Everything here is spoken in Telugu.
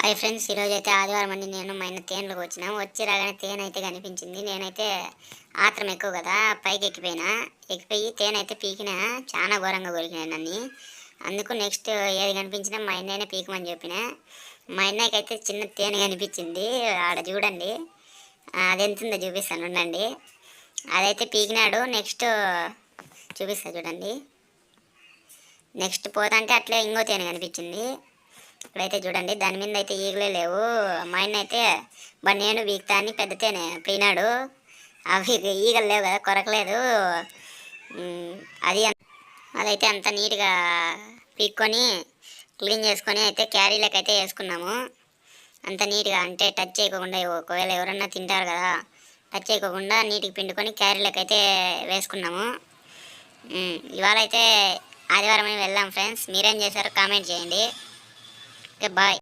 హాయ్ ఫ్రెండ్స్, ఈరోజు అయితే ఆదివారం అండి. నేను మా ఆయన తేనెలకు వచ్చినా. వచ్చి రాగానే తేనె అయితే కనిపించింది. నేనైతే ఆత్రం ఎక్కువ కదా, పైకి ఎక్కిపోయి తేనె అయితే పీకిన. చాలా ఘోరంగా కొరికినాయి నన్ను. అందుకు నెక్స్ట్ ఏది కనిపించినా మా అన్నయ్యనే పీకమని చెప్పిన. మా అన్నయ్యకైతే చిన్న తేనె కనిపించింది. ఆడ చూడండి, అది ఎంత ఉందో చూపిస్తాను ఉండండి. అదైతే పీకినాడు. నెక్స్ట్ చూపిస్తా చూడండి. నెక్స్ట్ పోతాంటే అట్లే ఇంకో తేనె కనిపించింది. ఇక్కడైతే చూడండి, దాని మీద అయితే ఈగలే లేవు. మా ఆయన అయితే నేను వీక్తా అని పెద్ద తేనె పోయినాడు. అవి ఈగలు లేవు కదా, కొరకలేదు. అదైతే అంత నీట్గా పీక్కొని క్లీన్ చేసుకొని అయితే క్యారీలకు అయితే వేసుకున్నాము. అంత నీట్గా అంటే టచ్ చేయకుండా, ఒకవేళ ఎవరన్నా తింటారు కదా, టచ్ చేయకుండా నీట్గా పిండుకొని క్యారీలకు అయితే వేసుకున్నాము. ఇవాళ అయితే ఆదివారం వెళ్ళాం ఫ్రెండ్స్. మీరేం చేశారో కామెంట్ చేయండి. Okay, bye.